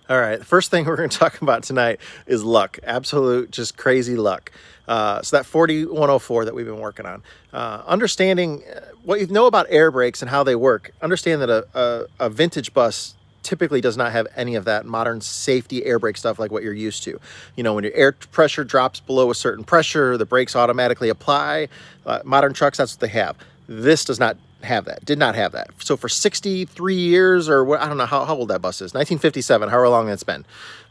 All right, the first thing we're going to talk about tonight is luck. Absolute, just crazy luck. So that 4104 that we've been working on. Understanding what you know about air brakes and how they work, understand that a vintage bus typically does not have any of that modern safety air brake stuff like what you're used to. You know, when your air pressure drops below a certain pressure, the brakes automatically apply. Modern trucks, that's what they have. This does not have that, did not have that. So for 63 years, or what, I don't know how old that bus is, 1957, however long it's been.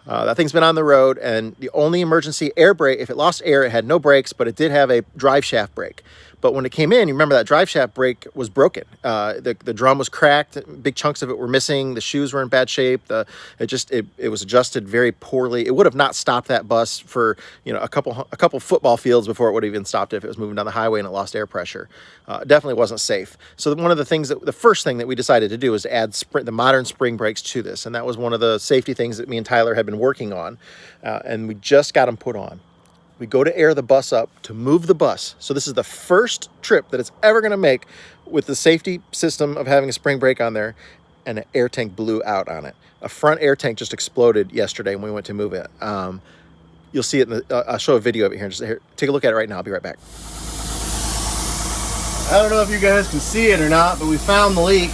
That thing's been on the road, and the only emergency air brake, if it lost air, it had no brakes, but it did have a drive shaft brake. But when it came in, you remember that drive shaft brake was broken. The drum was cracked. Big chunks of it were missing. The shoes were in bad shape. It was adjusted very poorly. It would have not stopped that bus for a couple football fields before it would have even stopped it if it was moving down the highway and it lost air pressure. Definitely wasn't safe. So one of the first thing that we decided to do was to add the modern spring brakes to this, and that was one of the safety things that me and Tyler had been working on, and we just got them put on. We go to air the bus up to move the bus. So this is the first trip that it's ever going to make with the safety system of having a spring brake on there, and an air tank blew out on it. A front air tank just exploded yesterday when we went to move it. You'll see it I'll show a video of it here. Take a look at it right now. I'll be right back. I don't know if you guys can see it or not, but we found the leak.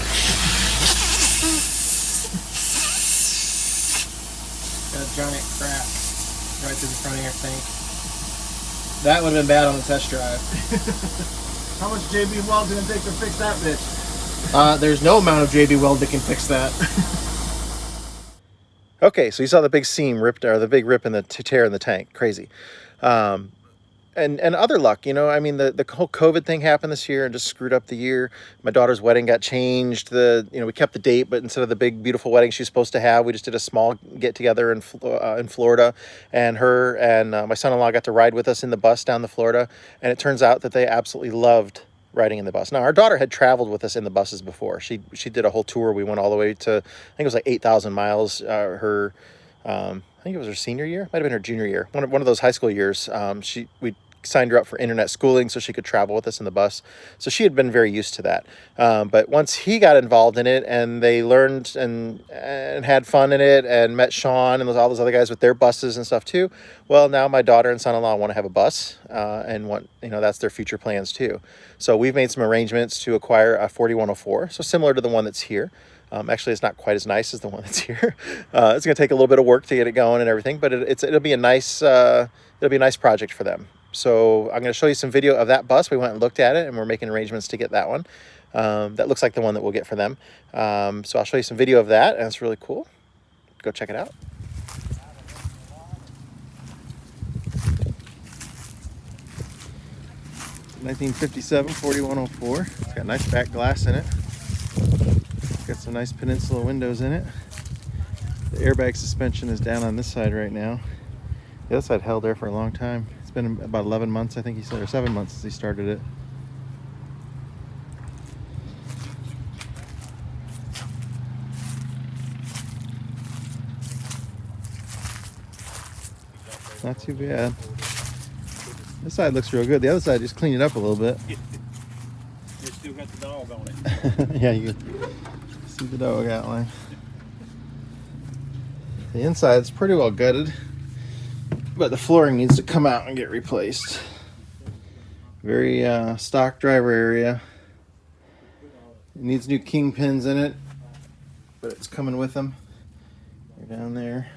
Got a giant crack right through the front air tank. That would have been bad on the test drive. How much JB Weld did it take to fix that bitch? There's no amount of JB Weld that can fix that. Okay, so you saw the big seam ripped, or the big rip in the tear in the tank. Crazy. And other luck, I mean, the whole COVID thing happened this year and just screwed up the year. My daughter's wedding got changed. We kept the date, but instead of the big, beautiful wedding she's supposed to have, we just did a small get-together in Florida. And her and my son-in-law got to ride with us in the bus down to Florida. And it turns out that they absolutely loved riding in the bus. Now, our daughter had traveled with us in the buses before. She did a whole tour. We went all the way to, I think it was like 8,000 miles. I think it was her senior year, might have been her junior year, one of those high school years. We signed her up for internet schooling so she could travel with us in the bus. So she had been very used to that. But once he got involved in it and they learned and had fun in it and met Sean and all those other guys with their buses and stuff too, well, now my daughter and son-in-law want to have a bus and want, that's their future plans too. So we've made some arrangements to acquire a 4104, so similar to the one that's here. Actually, it's not quite as nice as the one that's here. It's going to take a little bit of work to get it going and everything, but it'll be a nice project for them. So I'm going to show you some video of that bus. We went and looked at it, and we're making arrangements to get that one. That looks like the one that we'll get for them. So I'll show you some video of that, and it's really cool. Go check it out. (1957) 4104. It's got nice back glass in it. Got some nice Peninsula windows in it. The airbag suspension is down on this side right now. The other side held there for a long time. It's been about 11 months, I think he said, or 7 months since he started it. Not too bad. This side looks real good. The other side, just clean it up a little bit. You still got the dog on it. Yeah, you can see the dog outline. The inside's pretty well gutted, but the flooring needs to come out and get replaced. Very stock driver area. It needs new kingpins in it, but it's coming with them. They're down there,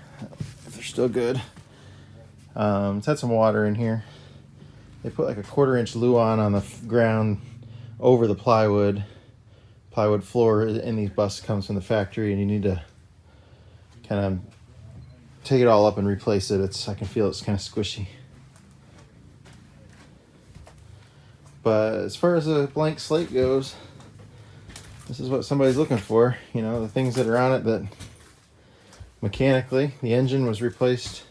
if they're still good. It's had some water in here. They put like a 1/4-inch luan on the ground over the plywood floor in these buses. Comes from the factory, and you need to kind of take it all up and replace it. I can feel it's kind of squishy. But as far as a blank slate goes, this is what somebody's looking for. The things that are on it that mechanically, the engine was replaced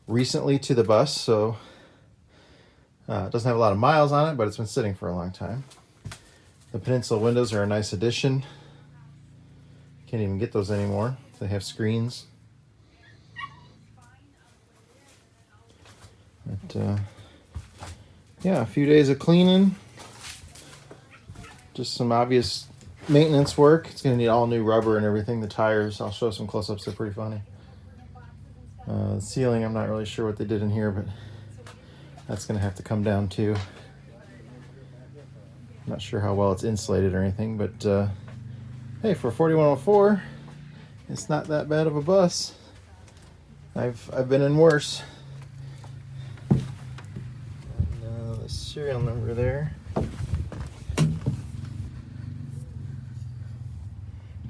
recently to the bus, so it doesn't have a lot of miles on it, but it's been sitting for a long time. The Peninsula windows are a nice addition. Can't even get those anymore. They have screens. But yeah, a few days of cleaning. Just some obvious maintenance work. It's going to need all new rubber and everything. The tires, I'll show some close-ups. They're pretty funny. The ceiling, I'm not really sure what they did in here, but that's going to have to come down too. Not sure how well it's insulated or anything, but hey, for 4104, it's not that bad of a bus. I've been in worse. And, the serial number there.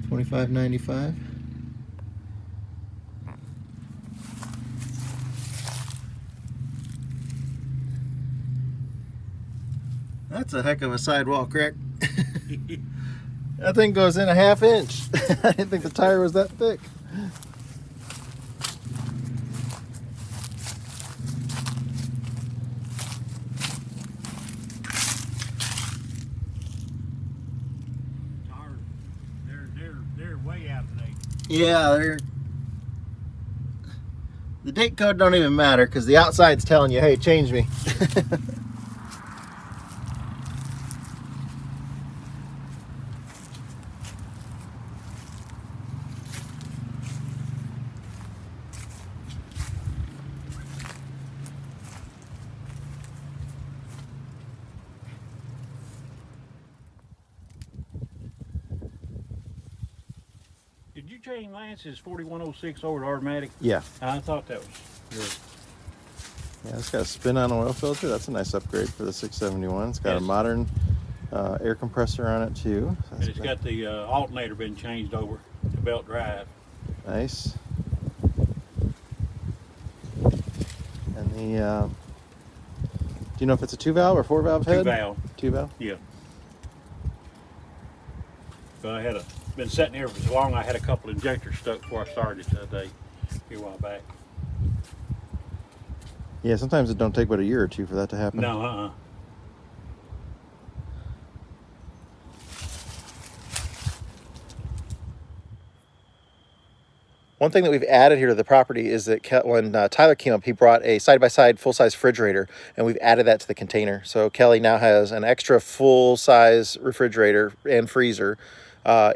2595. That's a heck of a sidewall crack. That thing goes in a ½ inch. I didn't think the tire was that thick. They're way out of date. Yeah, the date code don't even matter because the outside's telling you, hey, change me. Did you change Lance's 4106 over to automatic? Yeah. I thought that was good. Yeah, it's got a spin-on oil filter. That's a nice upgrade for the 671. It's got Yes. a modern air compressor on it too. So And it's got the alternator been changed over to belt drive. nice. And the do you know if it's a 2-valve or 4-valve head? 2-valve. 2-valve. Yeah. But I had been sitting here for so long. I had a couple injectors stuck before I started today, here a while back. Yeah, sometimes it don't take but a year or two for that to happen. No, One thing that we've added here to the property is that when Tyler came up, he brought a side-by-side full-size refrigerator, and we've added that to the container. So Kelly now has an extra full-size refrigerator and freezer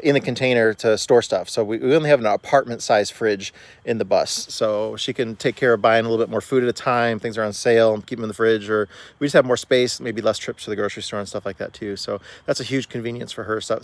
in the container to store stuff. So we only have an apartment-sized fridge in the bus. So she can take care of buying a little bit more food at a time. Things are on sale and keep them in the fridge, or we just have more space, maybe less trips to the grocery store and stuff like that too. So that's a huge convenience for her, so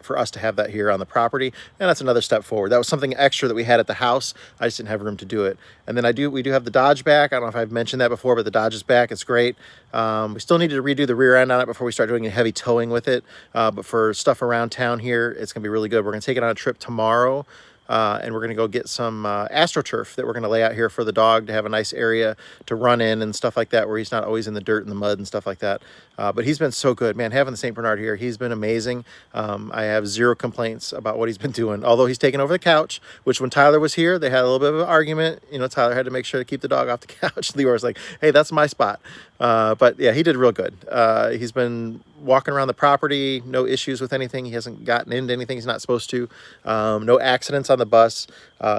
for us to have that here on the property. And that's another step forward. That was something extra that we had at the house. I just didn't have room to do it. And then we do have the Dodge back. I don't know if I've mentioned that before, but the Dodge is back. It's great. We still needed to redo the rear end on it before we start doing heavy towing with it. But for stuff around town here, it's going to be really good. We're going to take it on a trip tomorrow. And we're going to go get some AstroTurf that we're going to lay out here for the dog to have a nice area to run in and stuff like that, where he's not always in the dirt and the mud and stuff like that. But he's been so good, man. Having the St. Bernard here, he's been amazing. I have zero complaints about what he's been doing, although he's taken over the couch, which when Tyler was here, they had a little bit of an argument. You know, Tyler had to make sure to keep the dog off the couch. Leroy's like, hey, that's my spot. But yeah, he did real good. He's been walking around the property, no issues with anything. He hasn't gotten into anything he's not supposed to. No accidents on the bus.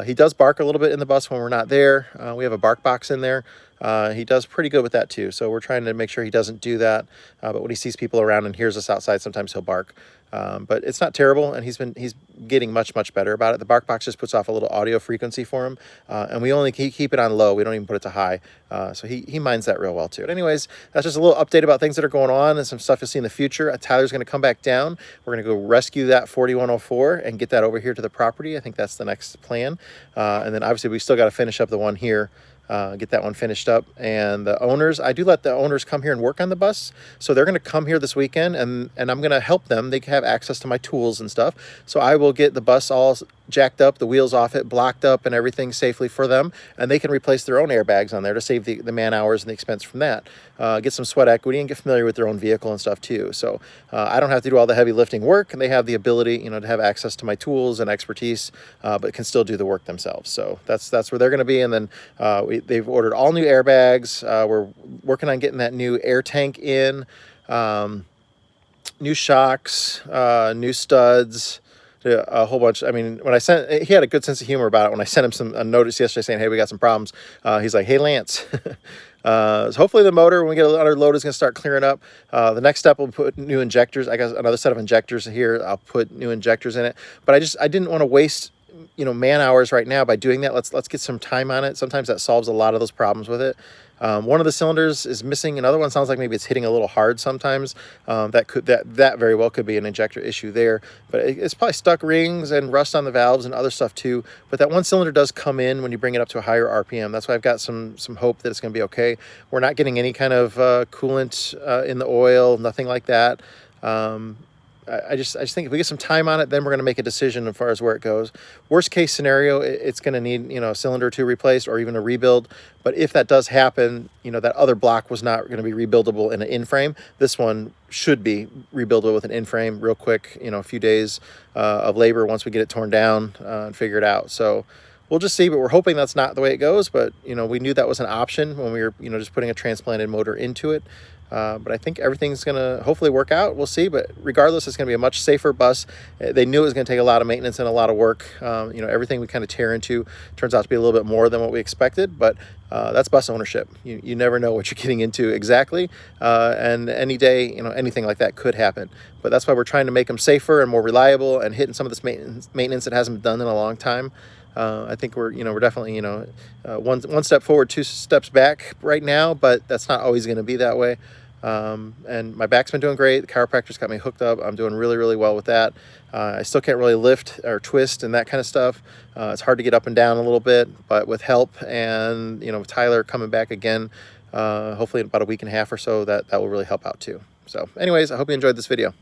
He does bark a little bit in the bus when we're not there. We have a bark box in there. He does pretty good with that too. So we're trying to make sure he doesn't do that. But when he sees people around and hears us outside, sometimes he'll bark. But it's not terrible, and he's getting much better about it. The bark box just puts off a little audio frequency for him, and we only keep it on low. We don't even put it to high, so he minds that real well too. But anyways, that's just a little update about things that are going on and some stuff you'll see in the future. Tyler's going to come back down. We're going to go rescue that 4104 and get that over here to the property. I think that's the next plan, and then obviously we still got to finish up the one here. Get that one finished up. And the owners, I do let the owners come here and work on the bus. So they're going to come here this weekend, and I'm going to help them. They have access to my tools and stuff. So I will get the bus all jacked up, the wheels off it, blocked up and everything safely for them. And they can replace their own airbags on there to save the man hours and the expense from that. Get some sweat equity and get familiar with their own vehicle and stuff too. So I don't have to do all the heavy lifting work, and they have the ability, you know, to have access to my tools and expertise, but can still do the work themselves. So that's where they're going to be. And then they've ordered all new airbags. We're working on getting that new air tank in, new shocks, new studs, a whole bunch. I mean, when he had a good sense of humor about it. When I sent him a notice yesterday saying, hey, we got some problems, he's like, hey, Lance. So hopefully the motor, when we get it under load, is going to start clearing up. The next step, we'll put new injectors. I got another set of injectors here. I'll put new injectors in it. But I didn't want to waste man hours right now by doing that. Let's get some time on it. Sometimes that solves a lot of those problems with it. One of the cylinders is missing. Another one sounds like maybe it's hitting a little hard sometimes. That very well could be an injector issue there. But it's probably stuck rings and rust on the valves and other stuff too. But that one cylinder does come in when you bring it up to a higher RPM. That's why I've got some hope that it's going to be okay. We're not getting any kind of coolant in the oil, nothing like that. I just think if we get some time on it, then we're going to make a decision as far as where it goes. Worst case scenario, it's going to need, a cylinder or two replaced or even a rebuild. But if that does happen, that other block was not going to be rebuildable in an in-frame. This one should be rebuildable with an in-frame real quick, a few days of labor once we get it torn down and figure it out. So we'll just see, but we're hoping that's not the way it goes. But, we knew that was an option when we were, just putting a transplanted motor into it. But I think everything's going to hopefully work out. We'll see. But regardless, it's going to be a much safer bus. They knew it was going to take a lot of maintenance and a lot of work. Everything we kind of tear into turns out to be a little bit more than what we expected. But that's bus ownership. You never know what you're getting into exactly. And any day, anything like that could happen. But that's why we're trying to make them safer and more reliable and hitting some of this maintenance that hasn't been done in a long time. I think we're definitely, one step forward, two steps back right now, but that's not always going to be that way. And my back's been doing great. The chiropractor's got me hooked up. I'm doing really, really well with that. I still can't really lift or twist and that kind of stuff. It's hard to get up and down a little bit, but with help and, with Tyler coming back again, hopefully in about a week and a half or so, that will really help out too. So anyways, I hope you enjoyed this video.